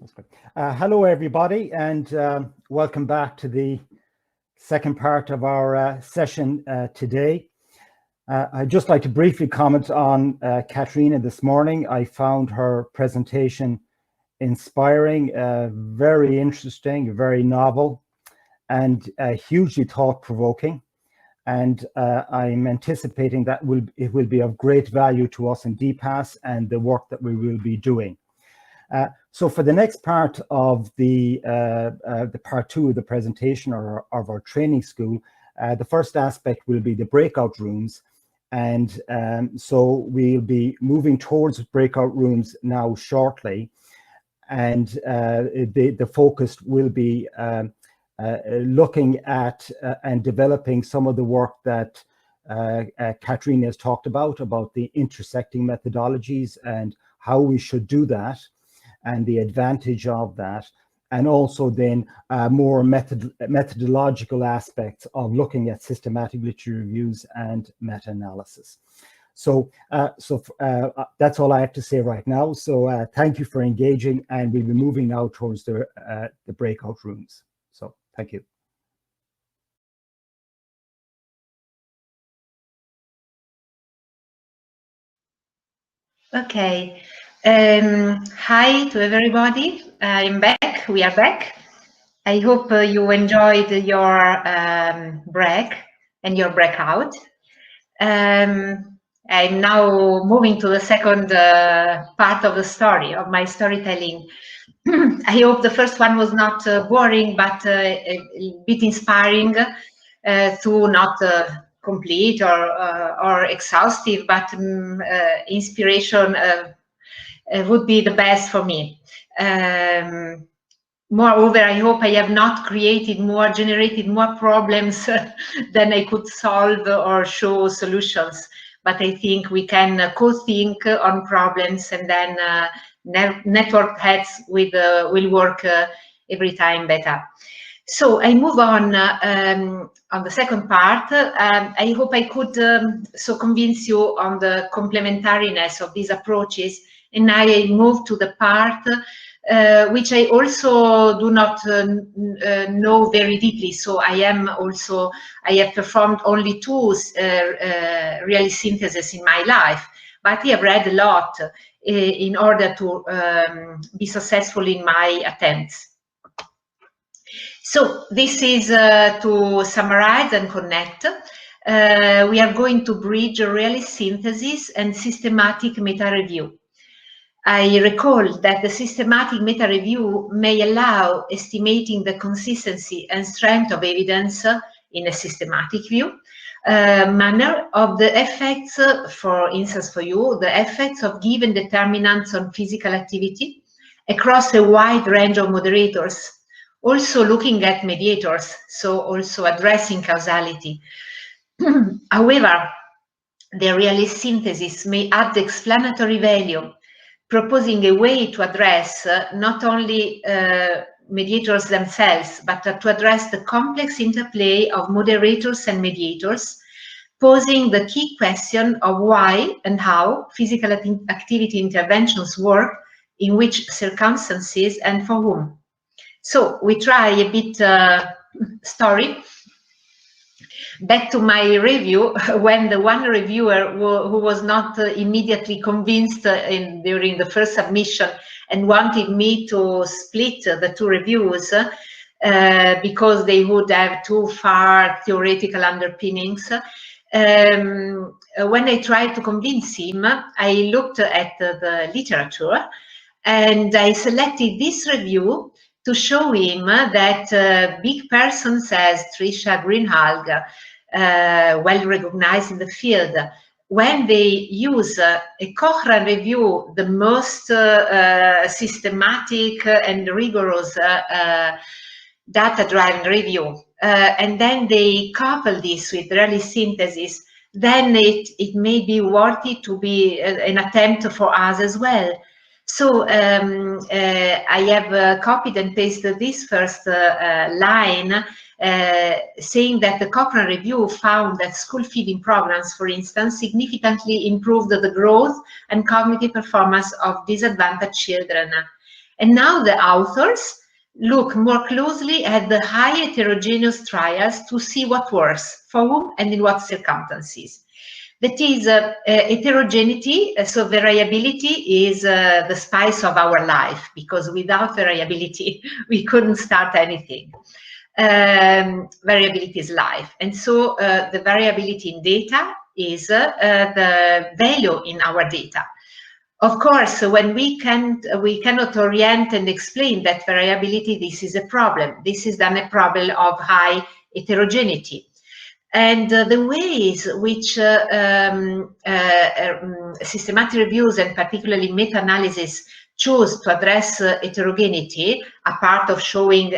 That's good. Hello, everybody, and welcome back to the second part of our session today. I'd just like to briefly comment on Caterina this morning. I found her presentation inspiring, very interesting, very novel, and hugely thought-provoking. And I'm anticipating that it will be of great value to us in DEPASS and the work that we will be doing. So for the next part of the part two of the presentation or of our training school, the first aspect will be the breakout rooms. And so we'll be moving towards breakout rooms now shortly. And the focus will be looking at and developing some of the work that Caterina has talked about the intersecting methodologies and how we should do that, and the advantage of that, and also then more methodological aspects of looking at systematic literature reviews and meta-analysis. So, that's all I have to say right now. So thank you for engaging, and we'll be moving now towards the breakout rooms. So thank you. Okay. Hi to everybody. I'm back. We are back. I hope you enjoyed your break and your breakout. I'm now moving to the second part of the story, of my storytelling. I hope the first one was not boring, but a bit inspiring, to not complete or exhaustive, but inspiration would be the best for me. Moreover, I hope I have not generated more problems than I could solve or show solutions. But I think we can co-think on problems, and then network heads will work every time better. So I move on the second part. I hope I could so convince you on the complementariness of these approaches. And now I move to the part which I also do not know very deeply. So I have performed only two realist syntheses in my life, but I have read a lot in order to be successful in my attempts. So this is to summarize and connect. We are going to bridge a realist synthesis and systematic meta-review. I recall that the systematic meta-review may allow estimating the consistency and strength of evidence in a systematic view, manner of the effects, for instance for you, the effects of given determinants on physical activity across a wide range of moderators, also looking at mediators, so also addressing causality. However, the realist synthesis may add explanatory value, proposing a way to address not only mediators themselves, but to address the complex interplay of moderators and mediators, posing the key question of why and how physical activity interventions work, in which circumstances, and for whom. So we try a bit story. Back to my review, when the one reviewer who was not immediately convinced during the first submission and wanted me to split the two reviews because they would have too far theoretical underpinnings, when I tried to convince him, I looked at the literature and I selected this review to show him that big persons as Trisha Greenhalgh, well recognized in the field, when they use a Cochrane review, the most systematic and rigorous data-driven review, and then they couple this with realist synthesis, then it may be worthy to be an attempt for us as well. So I have copied and pasted this first line, saying that the Cochrane review found that school feeding programs, for instance, significantly improved the growth and cognitive performance of disadvantaged children. And now the authors look more closely at the high heterogeneous trials to see what works for whom and in what circumstances. That is, heterogeneity, so variability is the spice of our life, because without variability, we couldn't start anything. Variability is life. And so the variability in data is the value in our data. Of course, when we cannot orient and explain that variability, this is a problem. This is then a problem of high heterogeneity. And the ways which systematic reviews and particularly meta-analysis choose to address heterogeneity, apart of showing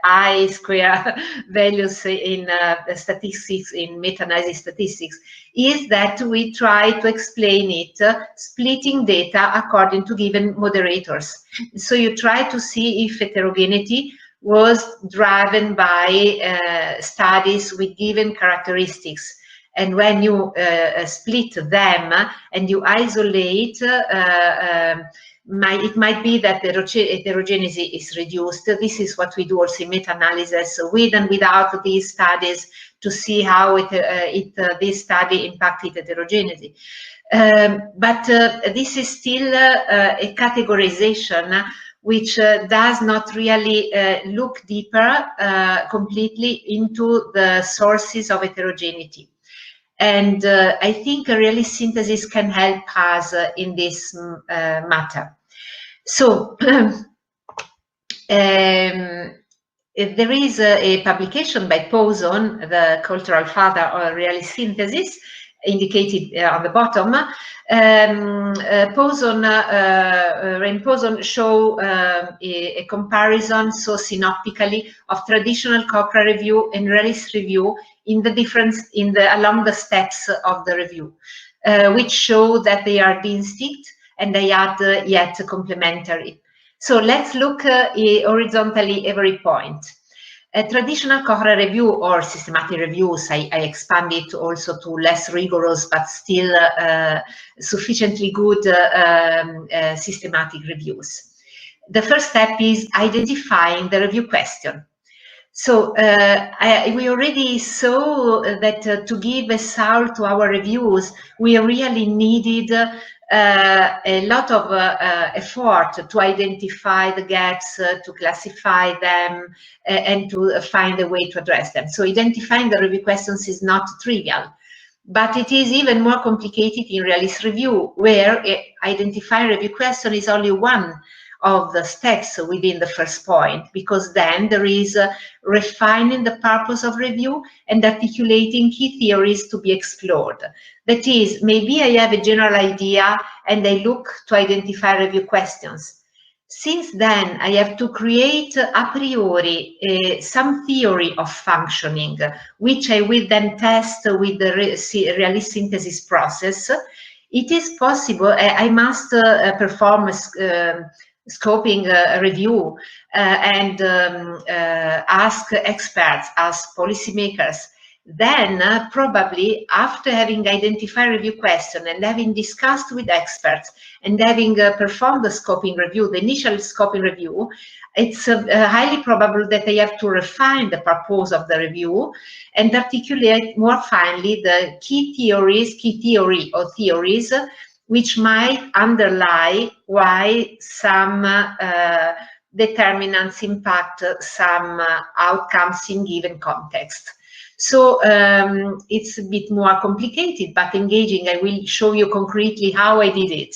I-square values in statistics, in meta-analysis statistics, is that we try to explain it splitting data according to given moderators. So you try to see if heterogeneity was driven by studies with given characteristics. And when you split them and you isolate, it might be that the heterogeneity is reduced. This is what we do also in meta-analysis with and without these studies to see how this study impacted heterogeneity. But this is still a categorization which does not really look deeper completely into the sources of heterogeneity. And I think a realist synthesis can help us in this matter. So there is a publication by Poson, the cultural father of realist synthesis, indicated on the bottom. Poson show a comparison, so synoptically, of traditional Cochrane review and realist review in the difference along the steps of the review, which show that they are distinct and they are yet complementary. So let's look horizontally every point. A traditional Cochrane review or systematic reviews, I expand it also to less rigorous but still sufficiently good systematic reviews. The first step is identifying the review question. So we already saw that to give a soul to our reviews, we really needed a lot of effort to identify the gaps, to classify them, and to find a way to address them. So identifying the review questions is not trivial, but it is even more complicated in realist review, where identifying review question is only one of the steps within the first point, because then there is refining the purpose of review and articulating key theories to be explored. That is, maybe I have a general idea and I look to identify review questions. Since then, I have to create a priori some theory of functioning, which I will then test with the realist synthesis process. It is possible, I must perform scoping review and ask experts, ask policymakers. Then probably after having identified review question and having discussed with experts and having performed the scoping review, the initial scoping review, it's highly probable that they have to refine the purpose of the review and articulate more finely the key theory or theories which might underlie why some determinants impact some outcomes in given context. So it's a bit more complicated, but engaging. I will show you concretely how I did it,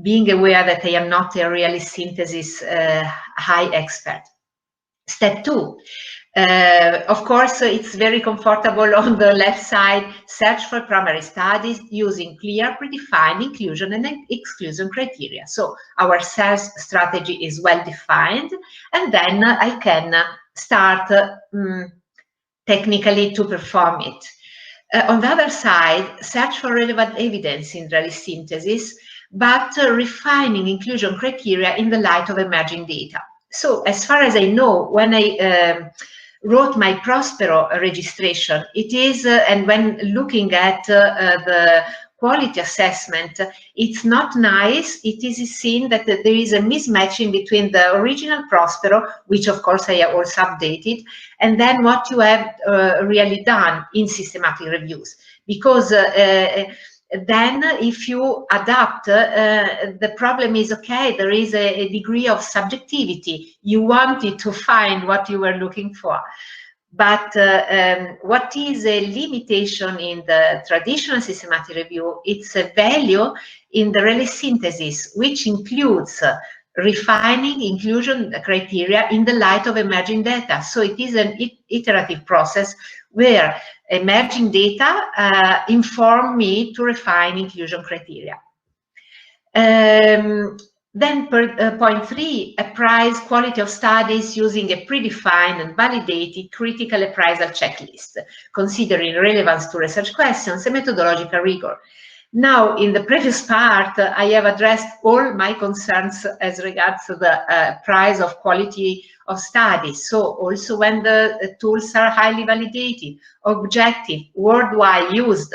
being aware that I am not a realist synthesis high expert. Step 2. Of course, it's very comfortable on the left side, search for primary studies using clear, predefined inclusion and exclusion criteria. So our search strategy is well defined, and then I can start technically to perform it. On the other side, search for relevant evidence in realist synthesis, but refining inclusion criteria in the light of emerging data. So as far as I know, when I wrote my Prospero registration, it is, and when looking at the quality assessment, it's not nice. It is seen that there is a mismatching between the original Prospero, which of course I have also updated, and then what you have really done in systematic reviews. Because then if you adapt, the problem is, okay, there is a degree of subjectivity. You wanted to find what you were looking for. But what is a limitation in the traditional systematic review? It's a value in the release synthesis, which includes refining inclusion criteria in the light of emerging data. So it is an iterative process where emerging data inform me to refine inclusion criteria. Then point 3, appraise quality of studies using a predefined and validated critical appraisal checklist, considering relevance to research questions and methodological rigor. Now, in the previous part, I have addressed all my concerns as regards to the price of quality of studies. So also when the tools are highly validated, objective, worldwide used,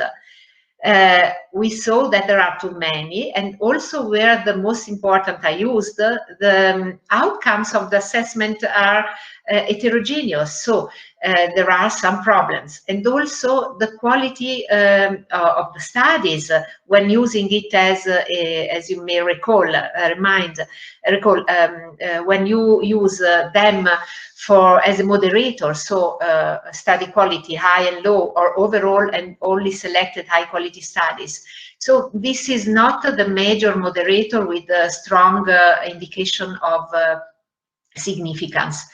we saw that there are too many, and also where the most important are used, the outcomes of the assessment are heterogeneous. So there are some problems, and also the quality of the studies when using it as you may recall, when you use them as a moderator, so study quality high and low, or overall and only selected high quality studies. So this is not the major moderator with a strong indication of significance.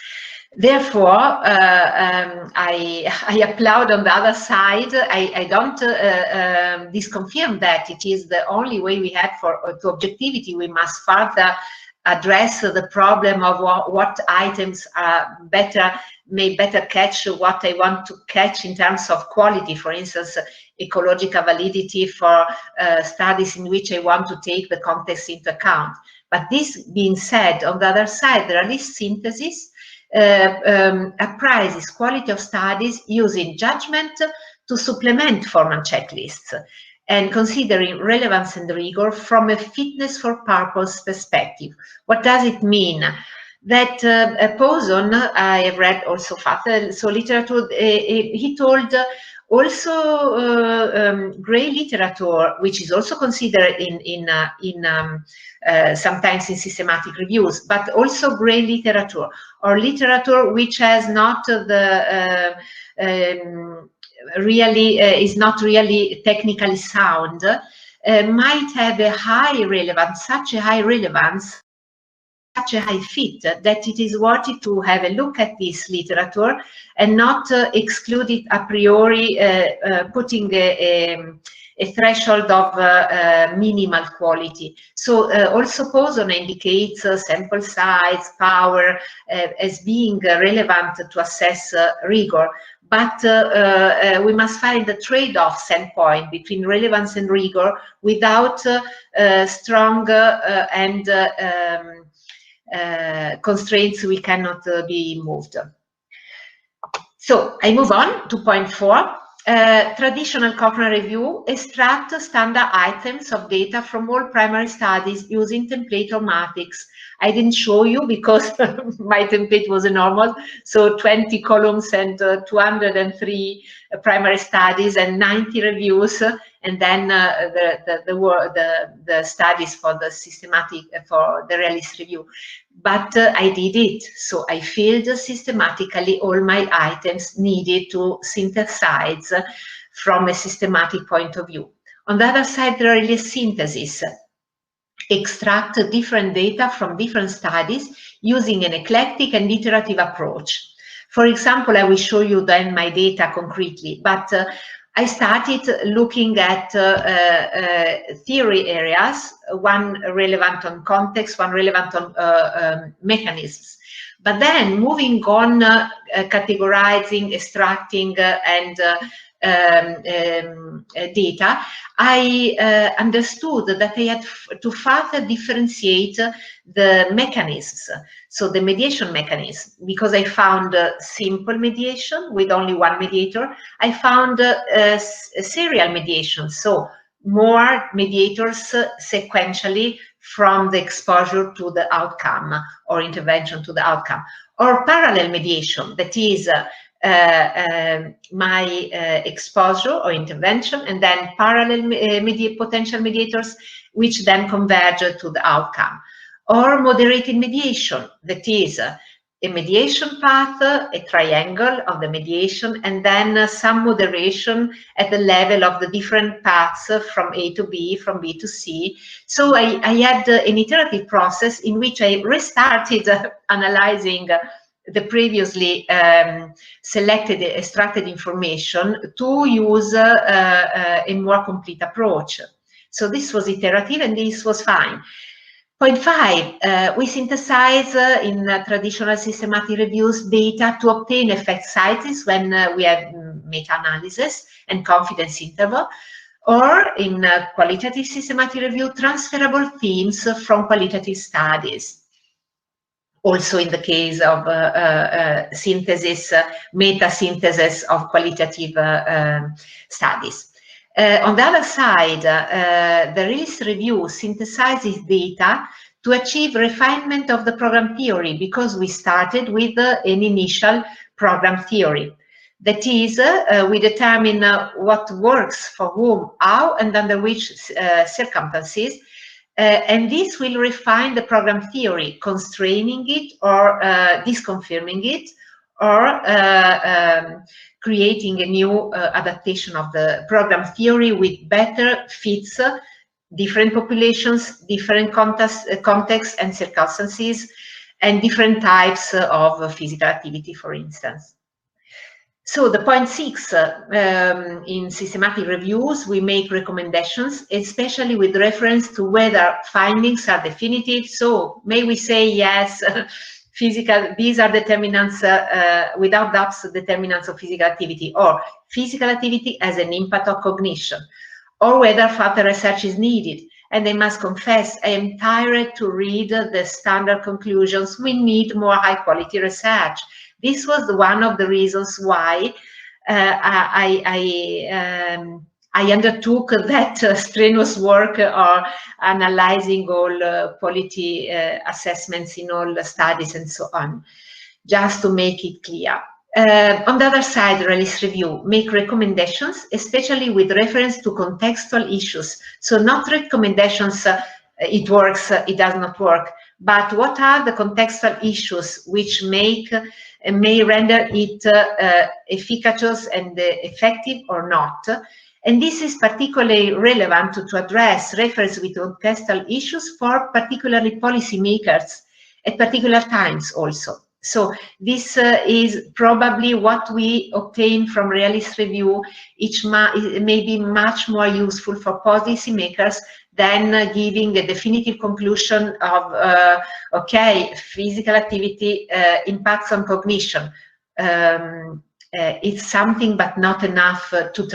Therefore, I applaud on the other side. I don't disconfirm that it is the only way we have to objectivity. We must further address the problem of what items may better catch what I want to catch in terms of quality. For instance, ecological validity for studies in which I want to take the context into account. But this being said, on the other side, the release synthesis appraises quality of studies using judgment to supplement formal checklists, and considering relevance and rigor from a fitness for purpose perspective. What does it mean? That Poson, I have read also so literature, he told also gray literature, which is also considered sometimes in systematic reviews, but also gray literature, or literature which has not the is not really technically sound, might have a high relevance, such a high relevance, such a high fit, that it is worthy to have a look at this literature and not exclude it a priori, putting a threshold of minimal quality. So also Poson indicates sample size, power as being relevant to assess rigor. But we must find the trade-off standpoint between relevance and rigor without strong and constraints we cannot be moved. So I move on to point 4. Traditional Cochrane review, extract standard items of data from all primary studies using template or matrix. I didn't show you because my template was enormous, so 20 columns and 203 primary studies and 90 reviews, and then the studies for the systematic, for the release review. But I did it, so I filled systematically all my items needed to synthesize from a systematic point of view. On the other side, the release synthesis. Extract different data from different studies using an eclectic and iterative approach. For example, I will show you then my data concretely, but I started looking at theory areas, one relevant on context, one relevant on mechanisms. But then moving on, categorizing, extracting, and data, I understood that I had to further differentiate the mechanisms, so the mediation mechanism, because I found simple mediation with only one mediator. I found serial mediation, so more mediators sequentially from the exposure to the outcome or intervention to the outcome, or parallel mediation, that is my exposure or intervention and then parallel potential mediators which then converge to the outcome, or moderated mediation, that is a mediation path, a triangle of the mediation, and then some moderation at the level of the different paths from A to B, from B to C. So I had an iterative process in which I restarted analyzing the previously selected, extracted information to use a more complete approach. So this was iterative and this was fine. Point 5, we synthesize in traditional systematic reviews data to obtain effect sizes when we have meta-analysis and confidence interval, or in qualitative systematic review, transferable themes from qualitative studies. Also in the case of synthesis, meta-synthesis of qualitative studies. On the other side, the release review synthesizes data to achieve refinement of the program theory, because we started with an initial program theory. That is, we determine what works for whom, how, and under which circumstances, and this will refine the program theory, constraining it or disconfirming it, or creating a new adaptation of the program theory with better fits different populations, different contexts and circumstances, and different types of physical activity, for instance. So the point 6, in systematic reviews, we make recommendations, especially with reference to whether findings are definitive. So may we say, yes, these are determinants, without doubts, determinants of physical activity, or physical activity as an impact of cognition, or whether further research is needed. And I must confess, I am tired to read the standard conclusions. We need more high quality research. This was one of the reasons why I undertook that strenuous work of analyzing all quality assessments in all the studies and so on, just to make it clear. On the other side, release review make recommendations, especially with reference to contextual issues. So not recommendations, it works, it does not work, but what are the contextual issues which may render it efficacious and effective or not. And this is particularly relevant to address reference with contextual issues for particularly policymakers at particular times also. So this is probably what we obtain from realist review. It may be much more useful for policymakers than giving a definitive conclusion of, okay, physical activity impacts on cognition. It's something, but not enough to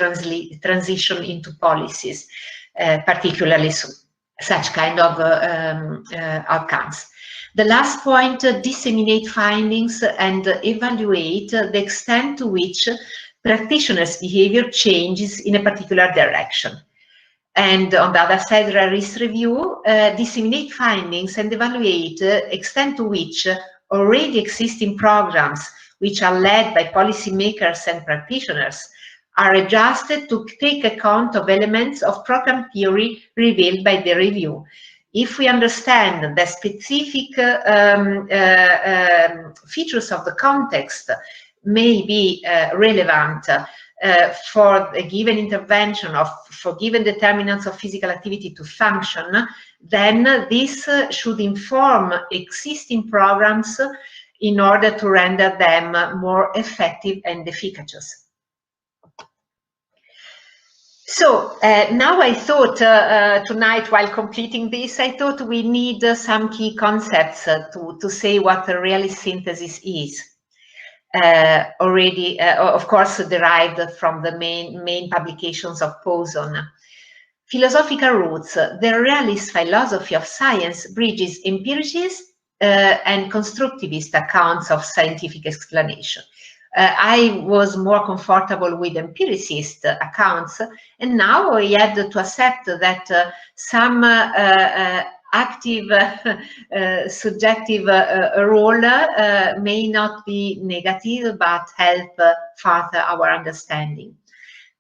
transition into policies, particularly such kind of outcomes. The last point, disseminate findings and evaluate the extent to which practitioners' behavior changes in a particular direction. And on the other side, risk review, disseminate findings and evaluate the extent to which already existing programs, which are led by policymakers and practitioners, are adjusted to take account of elements of program theory revealed by the review. If we understand the specific features of the context may be relevant for a given intervention for given determinants of physical activity to function, then this should inform existing programs in order to render them more effective and efficacious. So now I thought tonight, while completing this, I thought we need some key concepts to say what a realist synthesis is. Already, of course, derived from the main publications of Poson. Philosophical roots. The realist philosophy of science bridges empiricist and constructivist accounts of scientific explanation. I was more comfortable with empiricist accounts, and now I had to accept that some active subjective role may not be negative, but help further our understanding.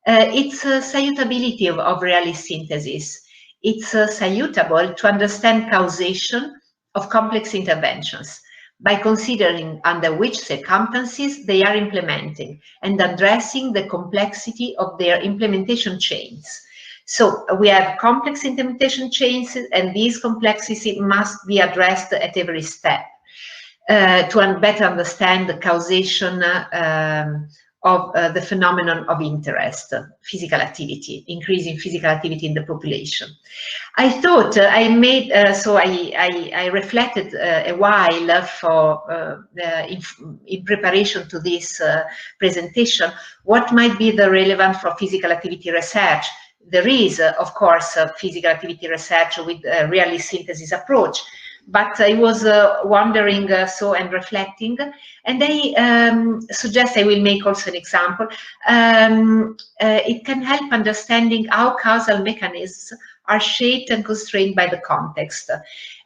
It's a salutability of realist synthesis. It's salutable to understand causation of complex interventions by considering under which circumstances they are implemented and addressing the complexity of their implementation chains. So we have complex implementation chains, and these complexity must be addressed at every step to better understand the causation of the phenomenon of interest, physical activity, increasing physical activity in the population. I thought I made, so I reflected a while for in preparation to this presentation, what might be the relevance for physical activity research. There is, of course, physical activity research with a realist synthesis approach, but I was wondering and reflecting, and I suggest I will make also an example. It can help understanding how causal mechanisms are shaped and constrained by the context.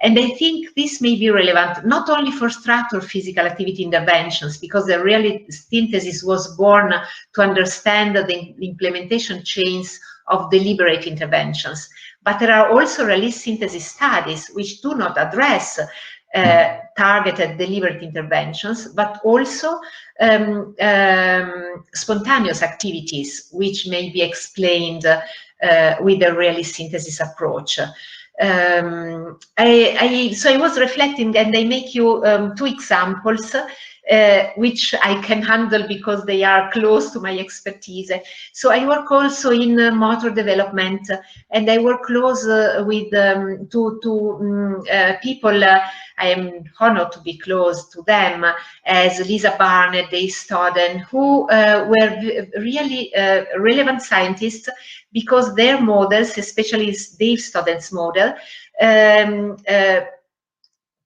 And I think this may be relevant not only for structural physical activity interventions, because the realist synthesis was born to understand the implementation chains of deliberate interventions, but there are also realist synthesis studies which do not address targeted deliberate interventions, but also spontaneous activities which may be explained with a realist synthesis approach. So I was reflecting, and I make you two examples which I can handle because they are close to my expertise. So I work also in motor development, and I work close with people. I am honored to be close to them, as Lisa Barnett, Dave Stodden, who were really relevant scientists, because their models, especially Dave Stodden's model,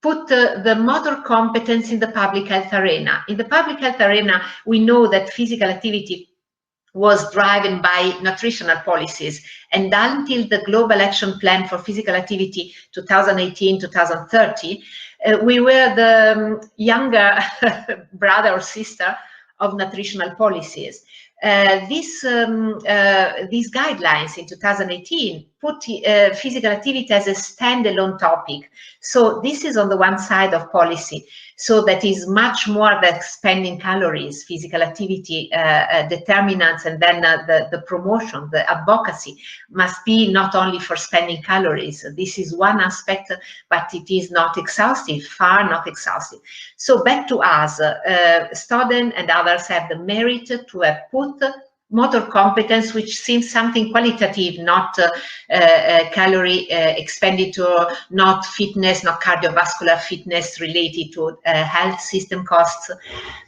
put the motor competence in the public health arena. In the public health arena, we know that physical activity was driven by nutritional policies, and until the Global Action Plan for Physical Activity 2018-2030, we were the younger brother or sister of nutritional policies. These guidelines in 2018 put physical activity as a standalone topic. So this is on the one side of policy. So that is much more than spending calories, physical activity, determinants, and then the promotion, the advocacy must be not only for spending calories. This is one aspect, but it is not exhaustive, far not exhaustive. So back to us, Stodden and others have the merit to have put motor competence, which seems something qualitative, not calorie expenditure, not fitness, not cardiovascular fitness related to health system costs.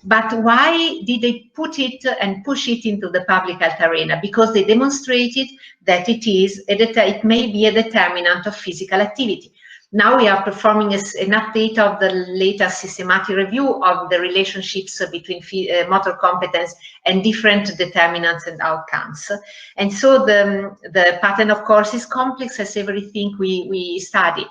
But why did they put it and push it into the public health arena? Because they demonstrated that it may be a determinant of physical activity. Now we are performing an update of the latest systematic review of the relationships between motor competence and different determinants and outcomes. And so the pattern, of course, is complex as everything we study.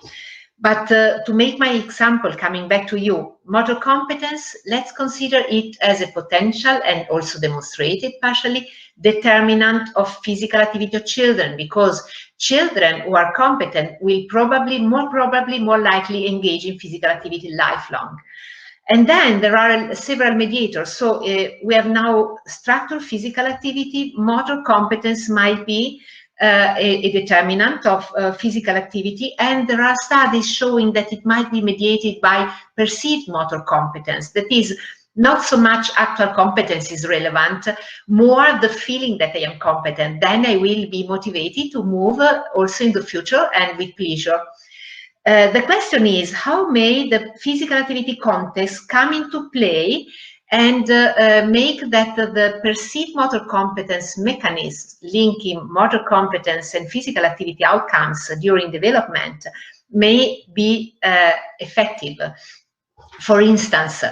But to make my example, coming back to you, motor competence, let's consider it as a potential and also demonstrated partially determinant of physical activity of children, because children who are competent will more likely engage in physical activity lifelong. And then there are several mediators. So we have now structural physical activity. Motor competence might be a determinant of physical activity, and there are studies showing that it might be mediated by perceived motor competence. That is, not so much actual competence is relevant, more the feeling that I am competent. Then I will be motivated to move also in the future and with pleasure. The question is, how may the physical activity context come into play and make that the perceived motor competence mechanisms linking motor competence and physical activity outcomes during development may be effective. For instance,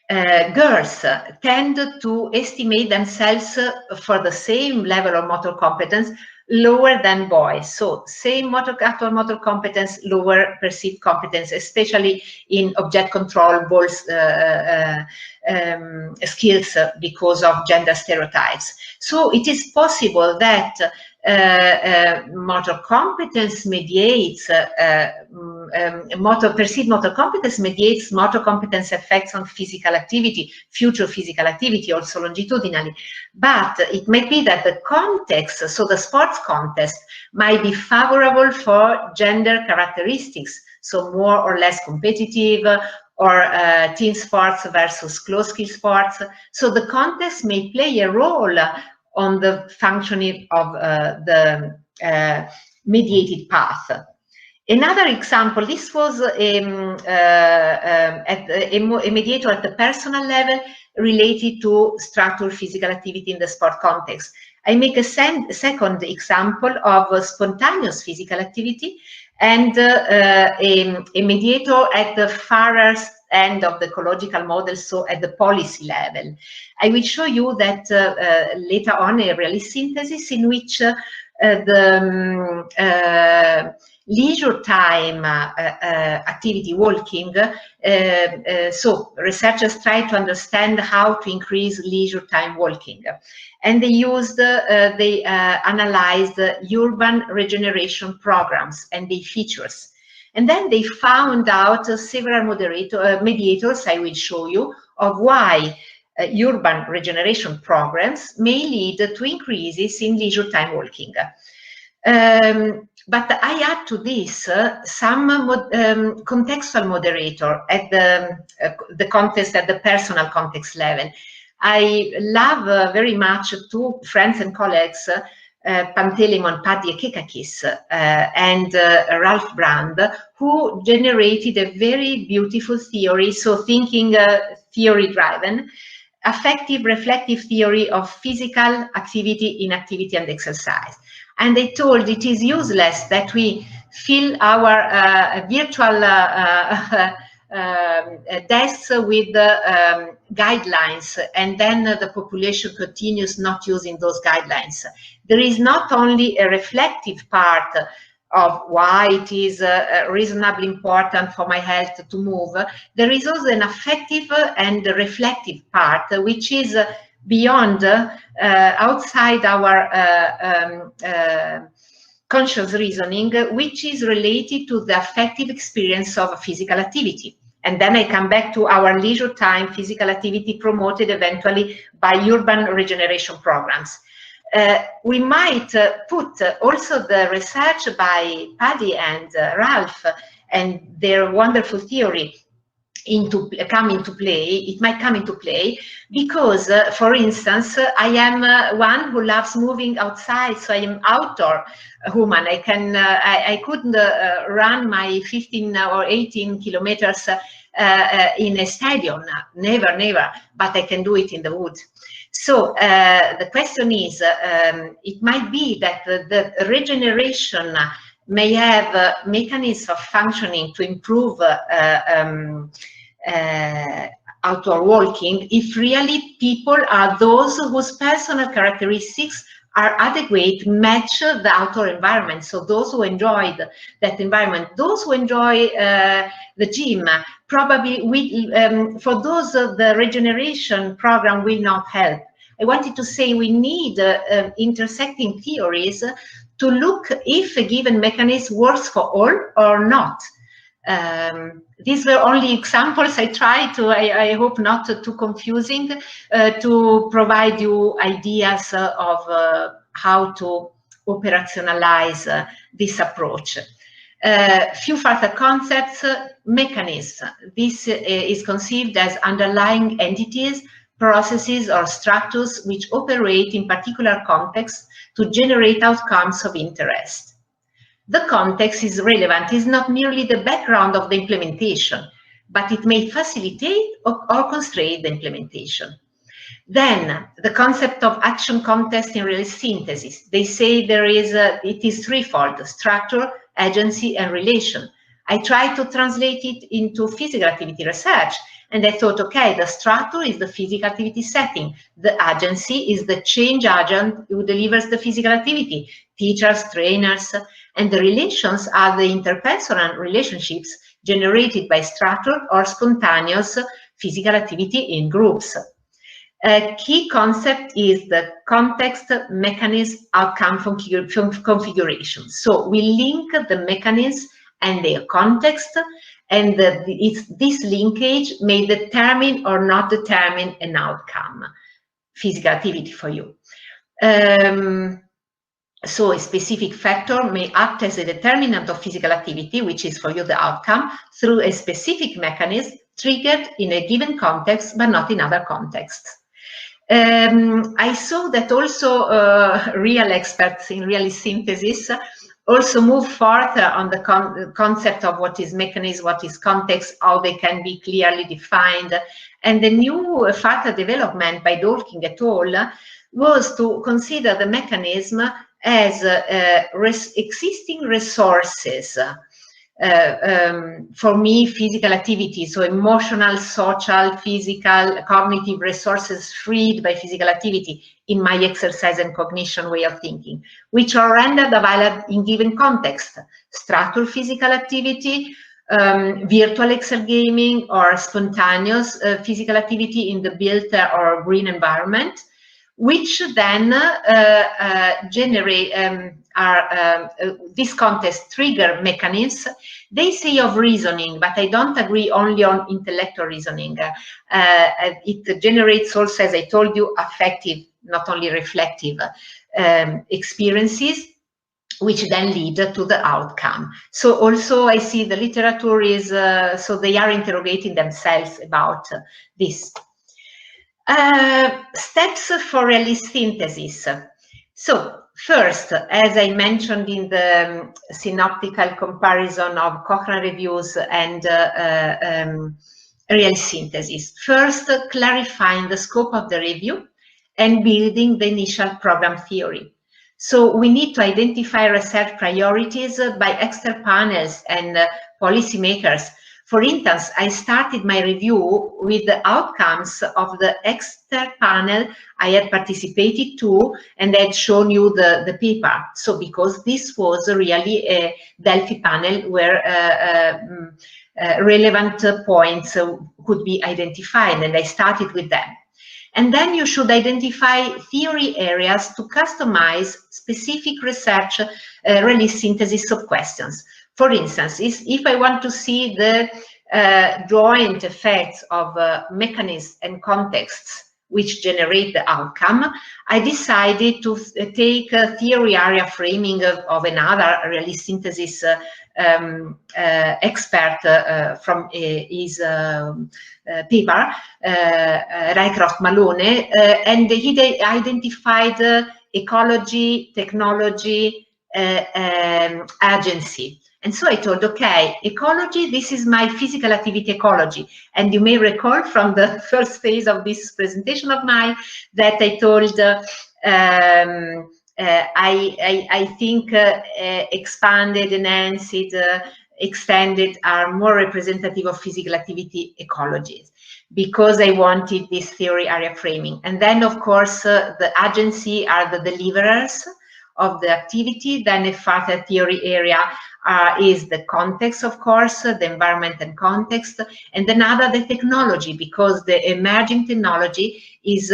girls tend to estimate themselves for the same level of motor competence lower than boys. So same actual motor competence, lower perceived competence, especially in object control, balls, skills because of gender stereotypes. So it is possible that motor competence mediates perceived motor competence mediates motor competence effects on physical activity, future physical activity, also longitudinally. But it might be that the context, so the sports context, might be favorable for gender characteristics, so more or less competitive, or team sports versus close skill sports. So the context may play a role on the functioning of the mediated path. Another example, this was a mediator at the personal level related to structural physical activity in the sport context. I make a second example of spontaneous physical activity and a mediator at the farthest end of the ecological model, so at the policy level. I will show you that later on a realist synthesis in which the leisure time activity walking, so researchers try to understand how to increase leisure time walking, and they used they analyzed urban regeneration programs and their features, and then they found out several mediators I will show you of why urban regeneration programs may lead to increases in leisure time walking. But I add to this some contextual moderator at the context at the personal context level. I love very much two friends and colleagues, Pantelimon, Paddy Kekakis, and Ralph Brand, who generated a very beautiful theory, so thinking theory-driven, affective reflective theory of physical activity, inactivity, and exercise. And they told it is useless that we fill our virtual desks with guidelines, and then the population continues not using those guidelines. There is not only a reflective part of why it is reasonably important for my health to move, there is also an affective and reflective part, which is beyond, outside our conscious reasoning, which is related to the affective experience of physical activity. And then I come back to our leisure time physical activity promoted eventually by urban regeneration programs. We might put also the research by Paddy and Ralph and their wonderful theory come into play. It might come into play because, for instance, I am one who loves moving outside, so I am outdoor woman. I couldn't run my 15 or 18 kilometers in a stadium, never, but I can do it in the woods. So the question is, it might be that the regeneration may have mechanisms of functioning to improve outdoor walking if really people are those whose personal characteristics are adequate, match the outdoor environment. So those who enjoy that environment, those who enjoy the gym, probably will, for those the regeneration program will not help. I wanted to say we need intersecting theories to look if a given mechanism works for all or not. These were only examples. I try to, I hope not too confusing, to provide you ideas of how to operationalize this approach. Few further concepts. Mechanism. This is conceived as underlying entities, processes, or structures which operate in particular contexts to generate outcomes of interest. The context is relevant, is not merely the background of the implementation, but it may facilitate or constrain the implementation. Then, the concept of action context in realist synthesis. They say there is it is threefold: structure, agency, and relation. I tried to translate it into physical activity research. And I thought, okay, the structure is the physical activity setting. The agency is the change agent who delivers the physical activity, teachers, trainers, and the relations are the interpersonal relationships generated by structured or spontaneous physical activity in groups. A key concept is the context, mechanism, outcome configuration. So we link the mechanism and their context, and it's this linkage may determine or not determine an outcome, physical activity for you. So a specific factor may act as a determinant of physical activity, which is for you the outcome, through a specific mechanism triggered in a given context, but not in other contexts. I saw that also real experts in realist synthesis also move further on the concept of what is mechanism, what is context, how they can be clearly defined. And the new further development by Dworkin et al. Was to consider the mechanism as existing resources. For me, physical activity, so emotional, social, physical, cognitive resources freed by physical activity in my exercise and cognition way of thinking, which are rendered available in given context, structured physical activity, virtual exergaming, or spontaneous physical activity in the built or green environment, which then generate this context trigger mechanisms. They say of reasoning, but I don't agree only on intellectual reasoning. It generates also, as I told you, affective, not only reflective experiences, which then lead to the outcome. So also I see the literature is, so they are interrogating themselves about this. Steps for realist synthesis. So first, as I mentioned in the synoptical comparison of Cochrane reviews and realist synthesis, first clarifying the scope of the review and building the initial program theory. So we need to identify research priorities by expert panels and policymakers. For instance, I started my review with the outcomes of the expert panel I had participated to and had shown you the paper. So because this was really a Delphi panel where relevant points could be identified, and I started with them. And then you should identify theory areas to customize specific research realist synthesis of questions. For instance, if I want to see the joint effects of mechanisms and contexts which generate the outcome, I decided to take a theory area framing of another realist synthesis expert from his paper, Rycroft Malone, and he identified ecology, technology, agency. And so I told, okay, ecology, this is my physical activity ecology. And you may recall from the first phase of this presentation of mine that I told I think expanded, enhanced, extended are more representative of physical activity ecologies, because I wanted this theory area framing. And then, of course, the agency are the deliverers of the activity. Then a further theory area is the context, of course, the environment and context, and another the technology, because the emerging technology is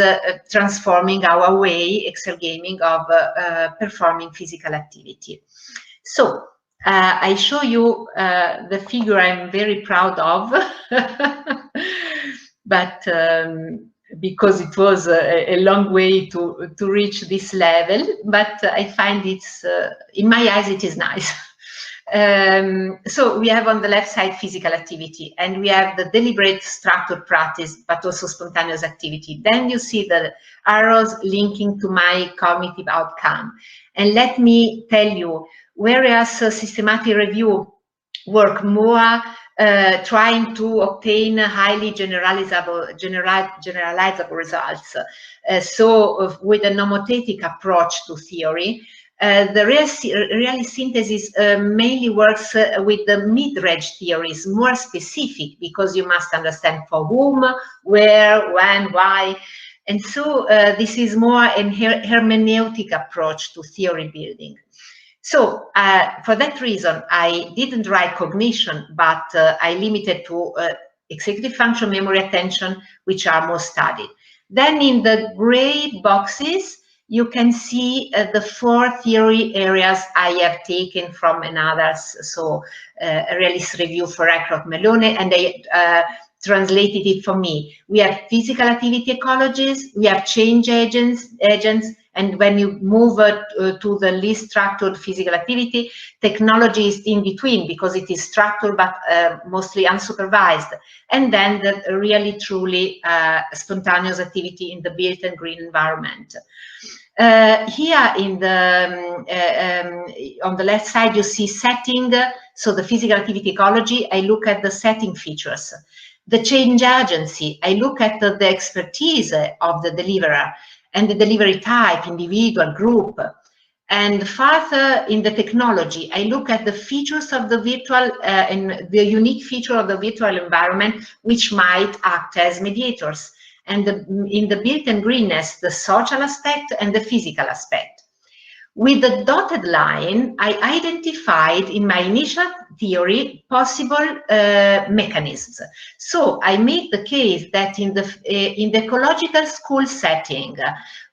transforming our way, exergaming of performing physical activity. So I show you the figure I'm very proud of, but because it was a long way to reach this level, but I find it's, in my eyes, it is nice. So we have on the left side physical activity, and we have the deliberate structured practice, but also spontaneous activity. Then you see the arrows linking to my cognitive outcome. And let me tell you, whereas systematic review work more trying to obtain highly generalizable results, so with a nomothetic approach to theory, The real synthesis mainly works with the mid-range theories, more specific, because you must understand for whom, where, when, why. And so this is more a hermeneutic approach to theory building. So for that reason, I didn't write cognition, but I limited to executive function, memory, attention, which are most studied. Then in the gray boxes, you can see the 4 theory areas I have taken from others. So a realist review for Eckroth Melone, and they translated it for me. We have physical activity ecologies, we have change agents, and when you move to the least structured physical activity, technology is in between because it is structured but mostly unsupervised. And then the really truly spontaneous activity in the built and green environment. Here in the on the left side you see setting, so the physical activity ecology, I look at the setting features. The change agency, I look at the expertise of the deliverer and the delivery type, individual, group. And further in the technology, I look at the features of the virtual and the unique feature of the virtual environment, which might act as mediators. And in the built and greenness, the social aspect and the physical aspect. With the dotted line, I identified in my initial theory possible mechanisms. So I make the case that in the ecological school setting,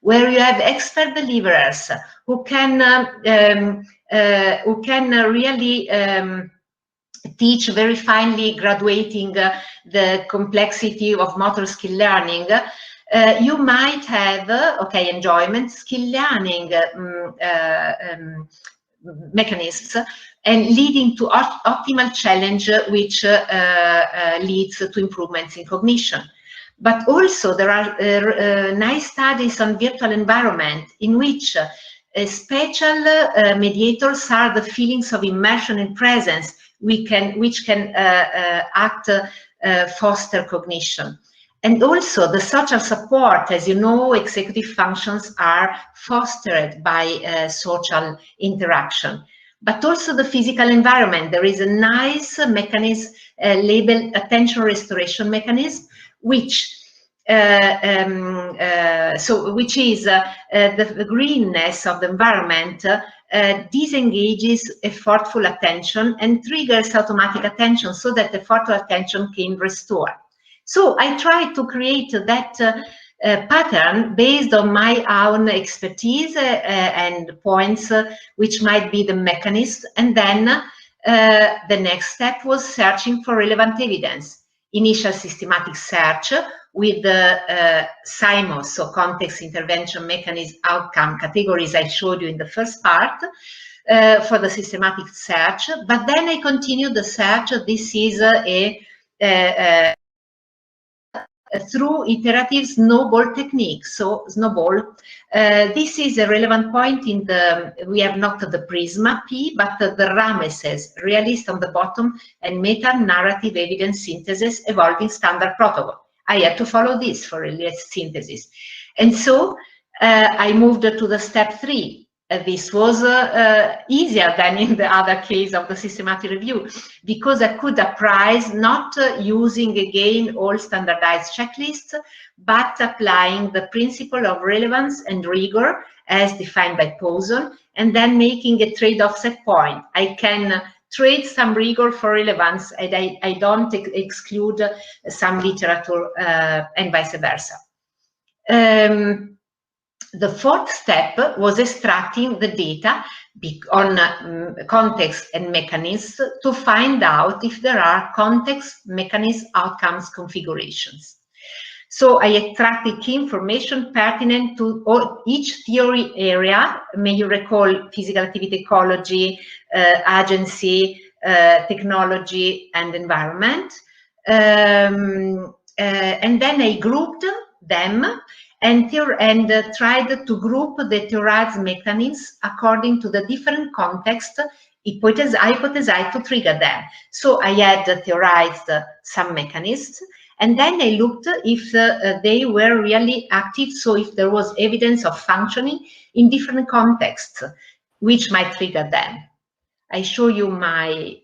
where you have expert deliverers who can really teach very finely, graduating the complexity of motor skill learning, you might have, enjoyment, skill learning mechanisms, and leading to optimal challenge, which leads to improvements in cognition. But also there are nice studies on virtual environment in which special mediators are the feelings of immersion and presence, which can foster cognition. And also the social support, as you know, executive functions are fostered by social interaction. But also the physical environment. There is a nice mechanism labeled attention restoration mechanism, which which is the greenness of the environment disengages effortful attention and triggers automatic attention, so that effortful attention can restore. So I try to create that pattern based on my own expertise and points, which might be the mechanism. And then the next step was searching for relevant evidence. Initial systematic search with the CIMOS, so context, intervention, mechanism, outcome categories I showed you in the first part for the systematic search. But then I continued the search. This is through iterative snowball technique. So snowball, this is a relevant point in the, we have not the Prisma P, but the Ramesses, realist on the bottom, and meta-narrative evidence synthesis evolving standard protocol. I had to follow this for realist synthesis. And so I moved to the step 3. This was easier than in the other case of the systematic review, because I could apprise not using again all standardized checklists, but applying the principle of relevance and rigor as defined by Poisson, and then making a trade-off set point. I can trade some rigor for relevance, and I don't exclude some literature and vice versa. The fourth step was extracting the data on context and mechanisms to find out if there are context, mechanism, outcomes, configurations. So I extracted key information pertinent to each theory area. May you recall physical activity ecology, agency, technology, and environment. And then I grouped them and tried to group the theorized mechanisms according to the different contexts hypothesized to trigger them. So I had theorized some mechanisms, and then I looked if they were really active, so if there was evidence of functioning in different contexts. which might trigger them. I show you my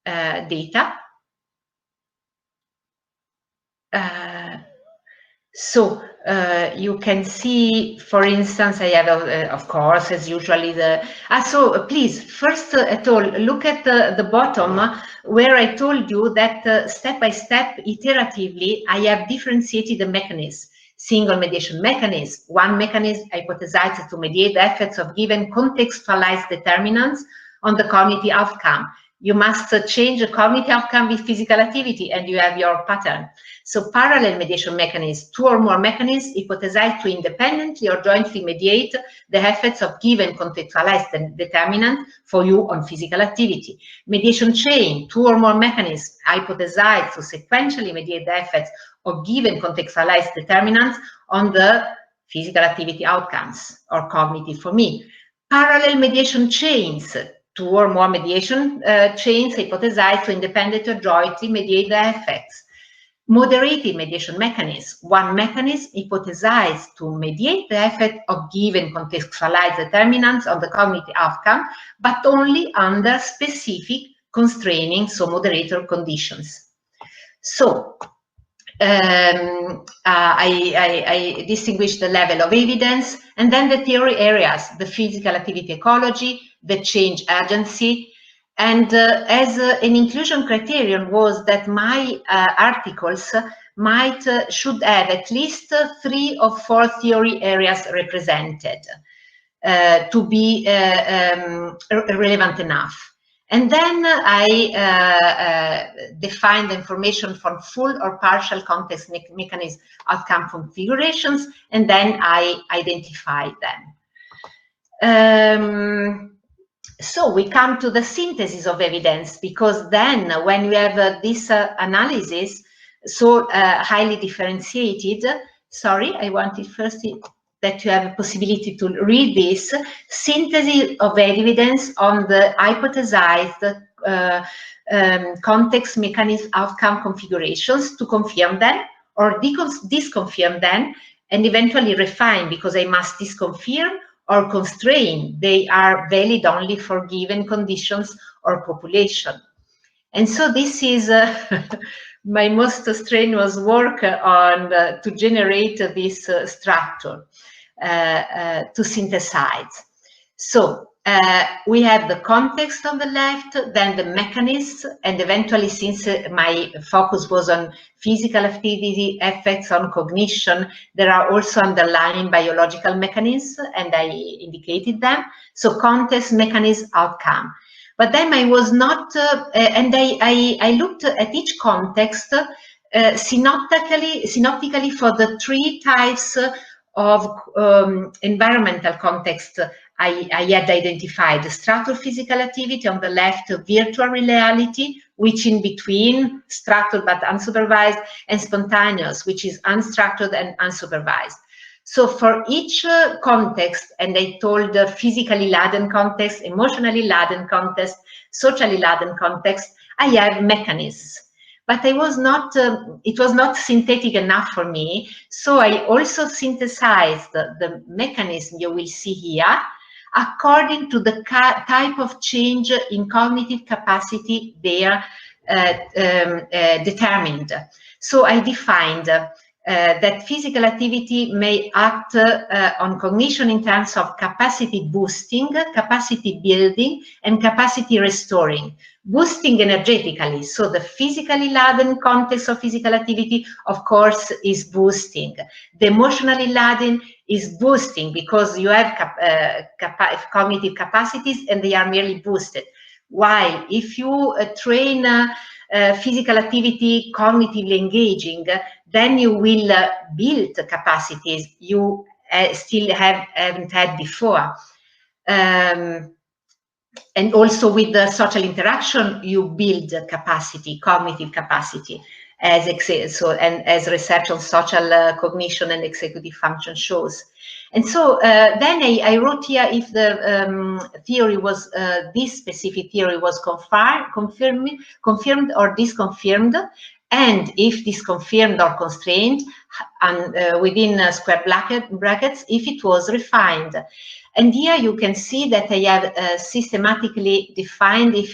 data. So you can see, for instance, I have, of course, as usually so please, first at all, look at the bottom where I told you that step by step, iteratively, I have differentiated the mechanism. Single mediation mechanism. One mechanism hypothesized to mediate the effects of given contextualized determinants on the cognitive outcome. You must change the cognitive outcome with physical activity and you have your pattern. So parallel mediation mechanisms, two or more mechanisms hypothesized to independently or jointly mediate the effects of given contextualized determinant for you on physical activity. Mediation chain, two or more mechanisms hypothesized to sequentially mediate the effects of given contextualized determinants on the physical activity outcomes or cognitive for me. Parallel mediation chains, two or more mediation chains hypothesized to independently or jointly mediate the effects. Moderated mediation mechanism, one mechanism hypothesized to mediate the effect of given contextualized determinants on the cognitive outcome, but only under specific constraining, so moderator conditions. So I distinguish the level of evidence and then the theory areas, the physical activity ecology, the change agency, and as an inclusion criterion was that my articles should have at least 3 or 4 theory areas represented to be relevant enough. And then I define the information from full or partial context mechanism outcome configurations, and then I identify them. So we come to the synthesis of evidence, because then when we have this analysis so highly differentiated, sorry, I wanted first that you have a possibility to read this, synthesis of evidence on the hypothesized context mechanism outcome configurations to confirm them or disconfirm them and eventually refine, because I must disconfirm or constrain. They are valid only for given conditions or population. And so this is my most strenuous work on to generate this structure, to synthesize. So we have the context on the left, then the mechanism, and eventually, since my focus was on physical activity effects on cognition, there are also underlying biological mechanisms, and I indicated them. So context, mechanism, outcome. But then I was not, and I looked at each context synoptically for the 3 types of environmental context I had identified: structured physical activity on the left, virtual reality, which in between, structured but unsupervised, and spontaneous, which is unstructured and unsupervised. So for each context, and I told the physically laden context, emotionally laden context, socially laden context, I have mechanisms. But I was not, it was not synthetic enough for me. So I also synthesized the mechanism you will see here according to the type of change in cognitive capacity they are determined. So I defined that physical activity may act on cognition in terms of capacity boosting, capacity building, and capacity restoring. Boosting energetically, so the physically laden context of physical activity, of course, is boosting. The emotionally laden is boosting because you have cognitive capacities and they are merely boosted. While if you train physical activity cognitively engaging, then you will build capacities you still haven't had before. And also with the social interaction, you build capacity, cognitive capacity, as research on social cognition and executive function shows. And so then I wrote here if the theory was, this specific theory was confirmed or disconfirmed, and if disconfirmed or constrained, and within square brackets, if it was refined. And here you can see that I have systematically defined if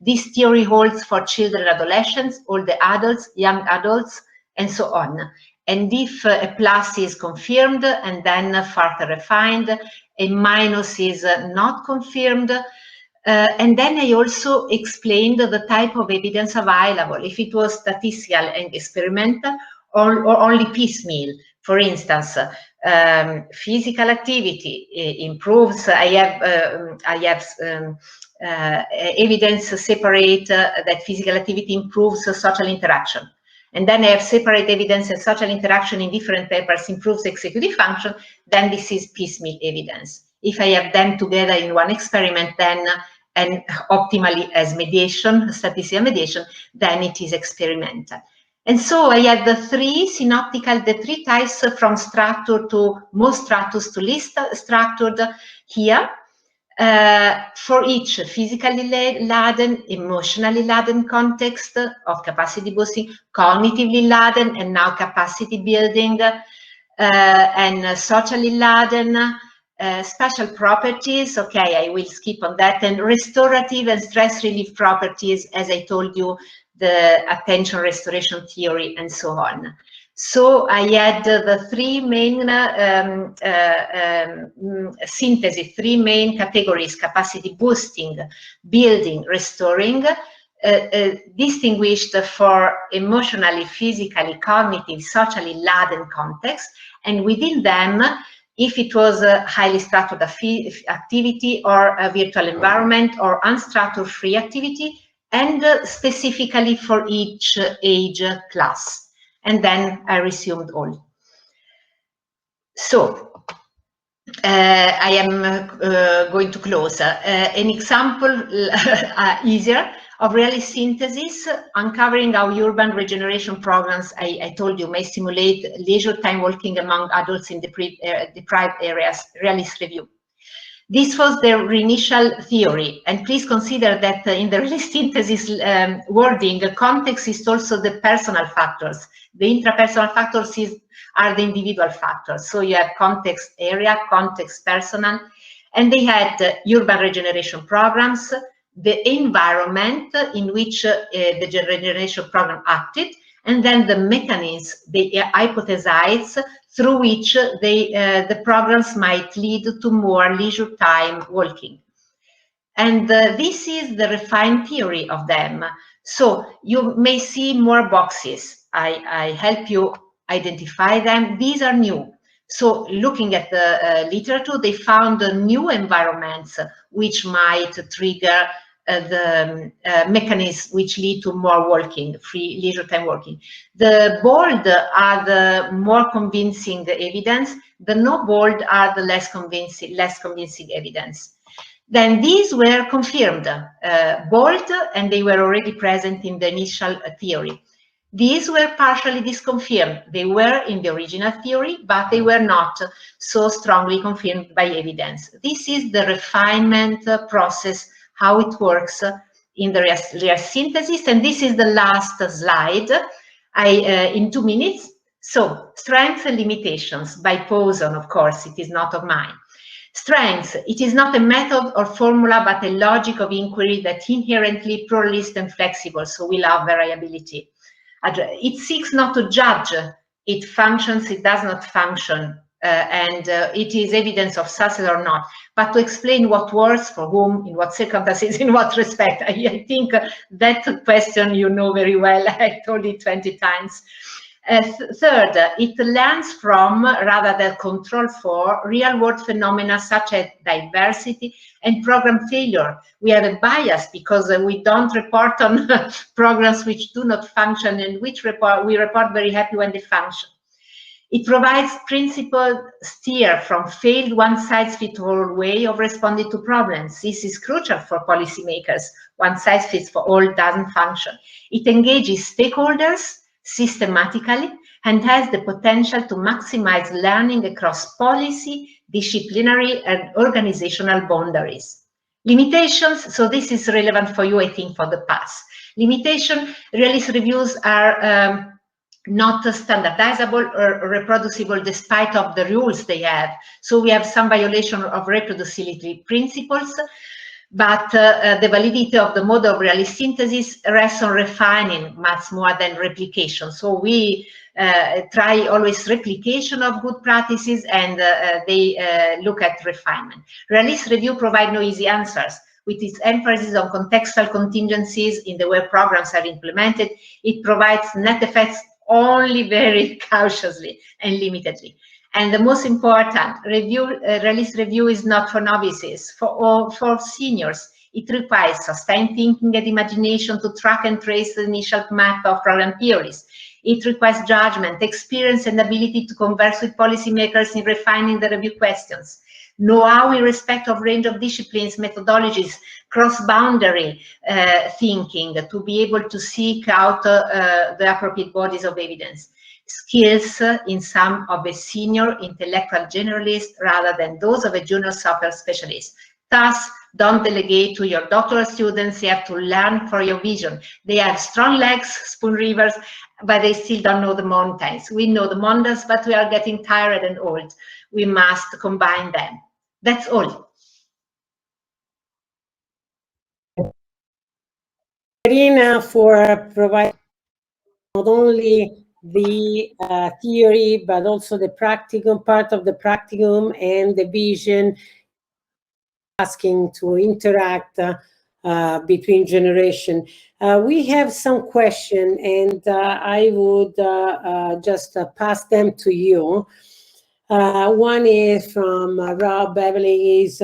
this theory holds for children, adolescents, all the adults, young adults, and so on. And if a plus is confirmed and then further refined, a minus is not confirmed. And then I also explained the type of evidence available, if it was statistical and experimental or only piecemeal. For instance, physical activity improves. I have evidence separate that physical activity improves social interaction. And then I have separate evidence that social interaction in different papers improves executive function. Then this is piecemeal evidence. If I have them together in one experiment, then and optimally as mediation, statistical mediation, then it is experimental. And so I had the three types from structured to most structured to least structured here. For each physically laden, emotionally laden context of capacity boosting, cognitively laden, and now capacity building, and socially laden, special properties, okay, I will skip on that, and restorative and stress relief properties, as I told you, the attention restoration theory, and so on. So I had the three main synthesis, three main categories: capacity boosting, building, restoring, distinguished for emotionally, physically, cognitive, socially laden context, and within them, if it was a highly structured activity or a virtual environment or unstructured free activity, and specifically for each age class. And then I resumed all. So I am going to close. An example easier of realist synthesis, uncovering how urban regeneration programs, I told you, may stimulate leisure time walking among adults in deprived areas, realist review. This was their initial theory, and please consider that in the realist synthesis wording, context is also the personal factors. The intrapersonal factors are the individual factors. So you have context area, context personal, and they had urban regeneration programs, the environment in which the regeneration program acted, and then the mechanisms they hypothesized through which the programs might lead to more leisure time walking. And this is the refined theory of them. So you may see more boxes. I help you identify them. These are new. So looking at the literature, they found new environments which might trigger the mechanisms which lead to more walking, free leisure time walking. The bold are the more convincing evidence. The no bold are the less convincing evidence. Then these were confirmed, bold, and they were already present in the initial theory. These were partially disconfirmed. They were in the original theory, but they were not so strongly confirmed by evidence. This is the refinement process, how it works in the real synthesis. And this is the last slide in 2 minutes. So strengths and limitations by Poson, of course, it is not of mine. Strengths, it is not a method or formula, but a logic of inquiry that inherently pluralist and flexible, so we love variability. It seeks not to judge, it functions, it does not function, and it is evidence of success or not, but to explain what works, for whom, in what circumstances, in what respect. I think that question you know very well, I told it 20 times. Third, it learns from, rather than control for, real-world phenomena such as diversity and program failure. We have a bias because we don't report on programs which do not function, and which we report very happy when they function. It provides principled steer from failed one-size-fits-all way of responding to problems. This is crucial for policymakers. One-size-fits-for-all doesn't function. It engages stakeholders, systematically and has the potential to maximize learning across policy, disciplinary, and organizational boundaries. Limitations, so this is relevant for you, I think, for the PASS. Limitation, realist reviews are not standardizable or reproducible despite of the rules they have. So we have some violation of reproducibility principles, but the validity of the model of realist synthesis rests on refining much more than replication. So we try always replication of good practices, and they look at refinement. Realist review provide no easy answers. With its emphasis on contextual contingencies in the way programs are implemented, it provides net effects only very cautiously and limitedly. And the most important, realist review is not for novices, for seniors. It requires sustained thinking and imagination to track and trace the initial map of program theories. It requires judgment, experience, and ability to converse with policymakers in refining the review questions. Know-how in respect of range of disciplines, methodologies, cross-boundary thinking to be able to seek out the appropriate bodies of evidence. Skills in some of a senior intellectual generalist rather than those of a junior software specialist. Thus, don't delegate to your doctoral students. You have to learn for your vision. They have strong legs, spoon rivers, but they still don't know the mountains. We know the mountains, but we are getting tired and old. We must combine them. That's all. Caterina, for providing not only the theory, but also the practicum, part of the practicum and the vision, asking to interact between generation. We have some question, and I would just pass them to you. One is from Rob Beverly, is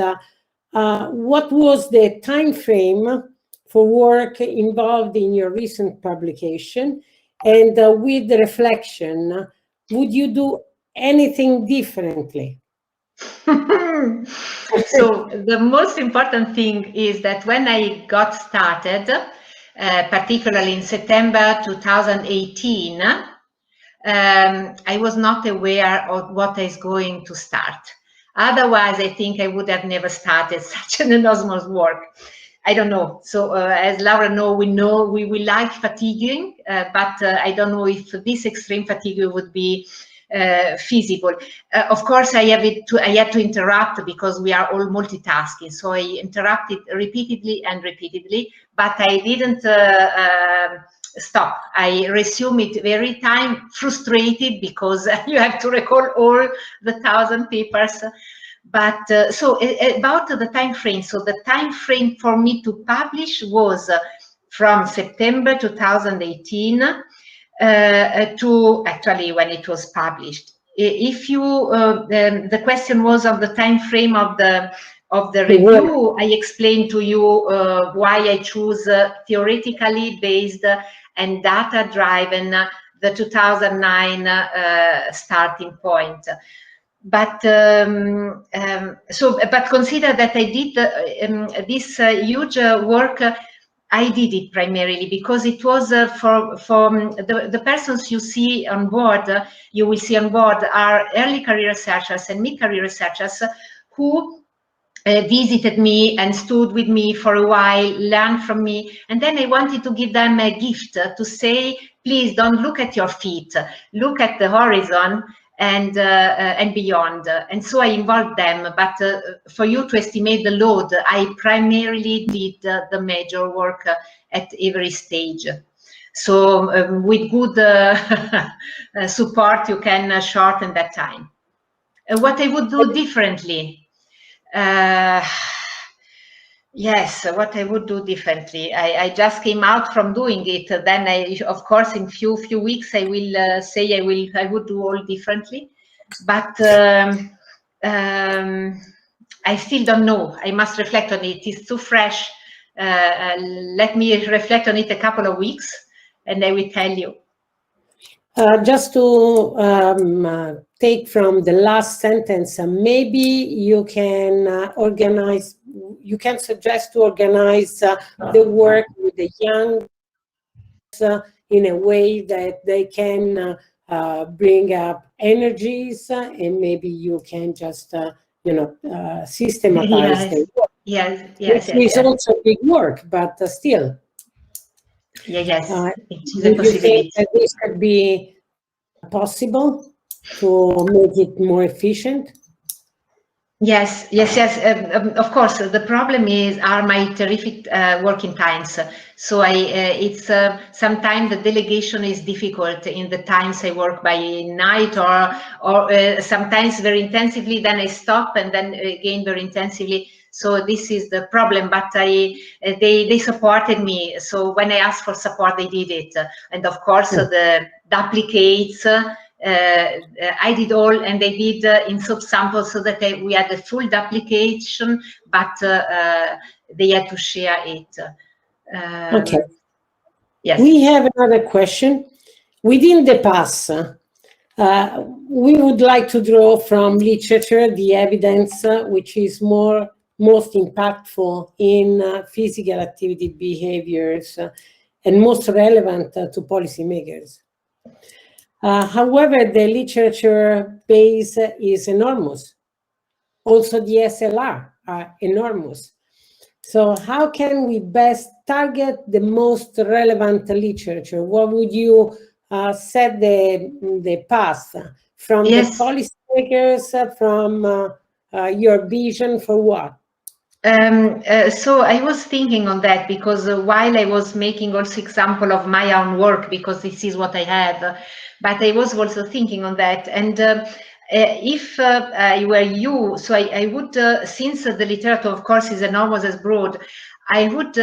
what was the time frame for work involved in your recent publication? And with the reflection, would you do anything differently? So the most important thing is that when I got started, particularly in September 2018, I was not aware of what is going to start. Otherwise, I think I would have never started such an enormous work. I don't know. So as Laura know we like fatiguing, but I don't know if this extreme fatigue would be feasible. Of course, I had to interrupt because we are all multitasking. So I interrupted repeatedly and repeatedly, but I didn't stop. I resumed it every time, frustrated because you have to recall all the 1,000 papers. But so about the time frame. So the time frame for me to publish was from September 2018 to actually when it was published. If you the question was of the time frame of the review, I explained to you why I choose theoretically based and data driven the 2009 starting point. But but consider that I did this huge work. I did it primarily because it was for the persons you see on board. You will see on board are early career researchers and mid-career researchers who visited me and stood with me for a while, learned from me, and then I wanted to give them a gift to say, please don't look at your feet, look at the horizon and beyond. And so I involved them, but for you to estimate the load, I primarily did the major work at every stage. So with good support, you can shorten that time. What I would do differently? Yes, what I would do differently. I just came out from doing it. Then I, of course, in few weeks, I will say I would do all differently. But I still don't know. I must reflect on it. It's too fresh. Let me reflect on it a couple of weeks, and I will tell you. Just to take from the last sentence, maybe you can organize, you can suggest to organize the work with the young in a way that they can bring up energies, and maybe you can just systematize the work. Which is also big work, but still. It is Do a you possibility. think that this could be possible to make it more efficient? Yes. Of course, the problem are my terrific working times. So it's sometimes the delegation is difficult in the times I work by night, or sometimes very intensively. Then I stop, and then again very intensively. So this is the problem. But they supported me. So when I asked for support, they did it. And of course, the duplicates. I did all, and they did in subsamples, so that we had the full duplication, but they had to share it. Okay. Yes. We have another question. Within DEPASS, we would like to draw from literature the evidence which is most impactful in physical activity behaviors and most relevant to policymakers. However, the literature base is enormous. Also, the SLR are enormous. So how can we best target the most relevant literature? What would you set the path from the policymakers, from your vision for what? So I was thinking on that, because while I was making also example of my own work, because this is what I have, but I was also thinking on that. And if I were you, so I would, since the literature, of course, is enormous as broad, I would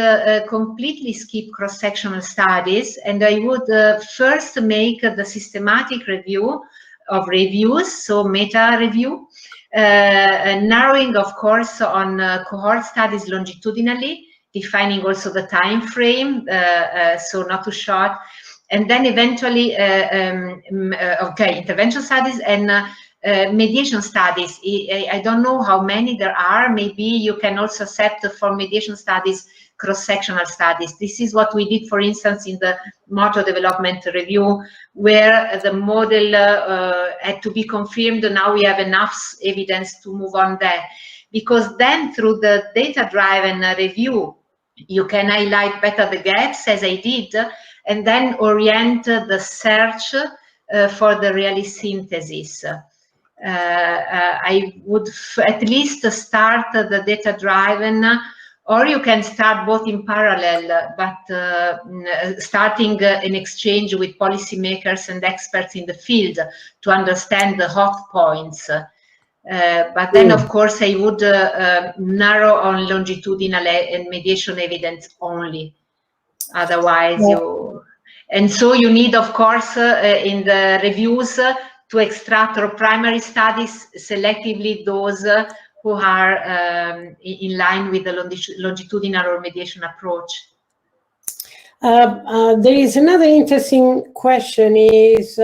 completely skip cross-sectional studies, and I would first make the systematic review of reviews, so meta review, narrowing, of course, on cohort studies longitudinally, defining also the time frame, so not too short, and then eventually, intervention studies and mediation studies. I don't know how many there are. Maybe you can also accept for mediation studies cross-sectional studies. This is what we did, for instance, in the motor development review, where the model had to be confirmed. Now we have enough evidence to move on there, because then through the data-driven review, you can highlight better the gaps, as I did, and then orient the search for the really synthesis. I would at least start the data-driven, or you can start both in parallel, but starting an exchange with policymakers and experts in the field to understand the hot points. But then, of course, I would narrow on longitudinal and mediation evidence only. Otherwise, and so you need, of course, in the reviews, to extract or primary studies selectively those who are in line with the longitudinal or mediation approach. There is another interesting question is,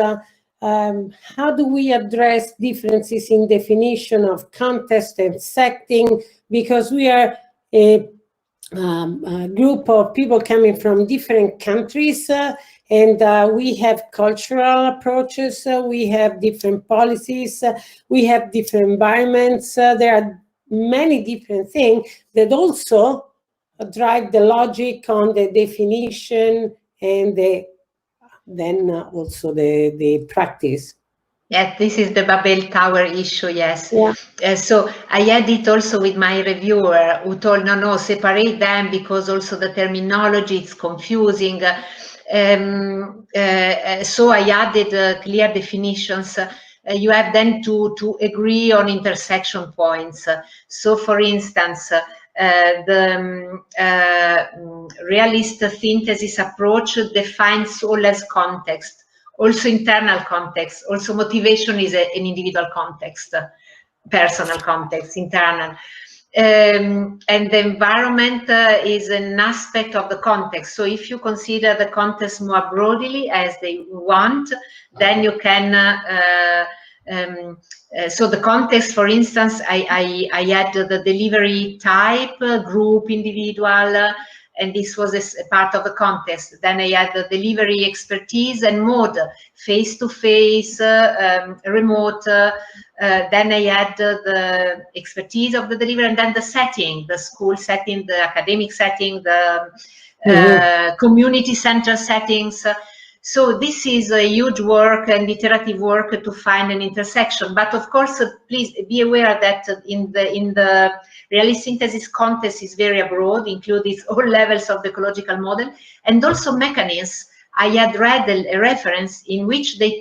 how do we address differences in definition of context and setting? Because we are a group of people coming from different countries, and we have cultural approaches, we have different policies, we have different environments. There are many different things that also drive the logic on the definition and then also the practice. Yeah, this is the Babel Tower issue, yes. Yeah. So I had it also with my reviewer, who told, no, separate them, because also the terminology is confusing. So I added clear definitions. You have then to agree on intersection points. So, for instance, the realist synthesis approach defines all as context, also internal context, also motivation is an individual context, personal context, internal. And the environment is an aspect of the context. So if you consider the context more broadly as they want, then you can, so the context, for instance, I had the delivery type, group, individual, and this was a part of the contest. Then I had the delivery expertise and mode, face-to-face, remote. Then I had the expertise of the delivery, and then the setting, the school setting, the academic setting, the community center settings. So this is a huge work and iterative work to find an intersection. But of course, please be aware that in the reality synthesis contest is very broad, includes all levels of the ecological model, and also mechanisms. I had read a reference in which they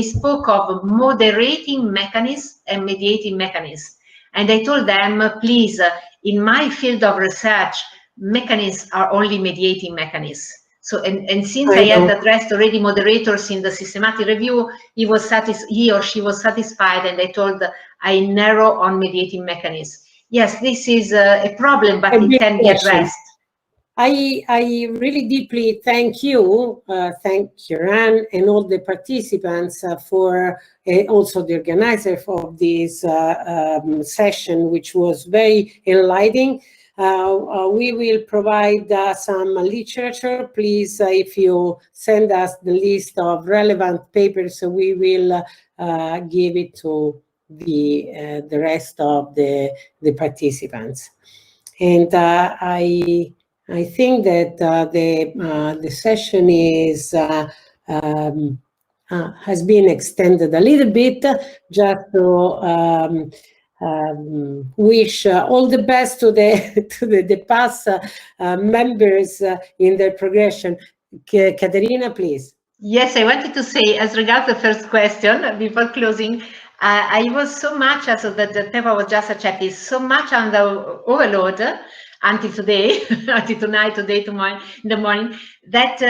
spoke of moderating mechanisms and mediating mechanisms. And I told them, please, in my field of research, mechanisms are only mediating mechanisms. So, and since I had addressed already moderators in the systematic review, he or she was satisfied, and I told I narrow on mediating mechanisms. Yes, this is a problem, but it can be addressed. I really deeply thank you, Caterina, and all the participants for also the organizer of this session, which was very enlightening. We will provide some literature. Please, if you send us the list of relevant papers, we will give it to the rest of the participants. And I think that the session is has been extended a little bit, just to wish all the best to the DEPASS members in their progression. Caterina, please. Yes, I wanted to say, as regards the first question, before closing, I was so much, as the paper was just a check, is so much under overload until today, until tonight, tomorrow, in the morning, that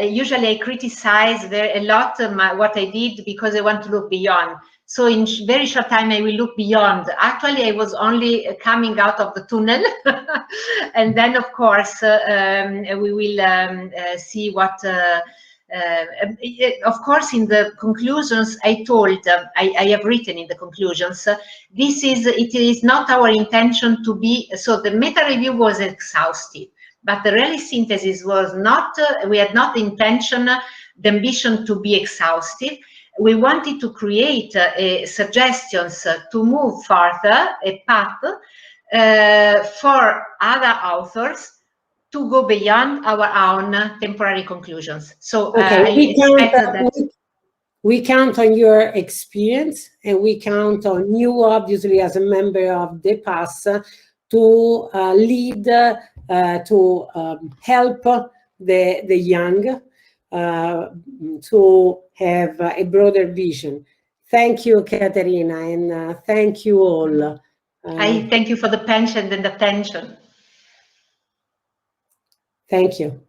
usually I criticize a lot what I did, because I want to look beyond. So in very short time, I will look beyond. Actually, I was only coming out of the tunnel. And then, of course, we will see what... of course, in the conclusions, I told, I have written in the conclusions, it is not our intention to be, so the meta review was exhaustive, but the reality synthesis was not, we had not the intention, the ambition to be exhaustive. We wanted to create suggestions to move further, a path for other authors to go beyond our own temporary conclusions. So we count on your experience, and we count on you, obviously, as a member of DEPASS, to lead, to help the young to have a broader vision. Thank you, Caterina, and thank you all. I thank you for the pension and attention. Thank you.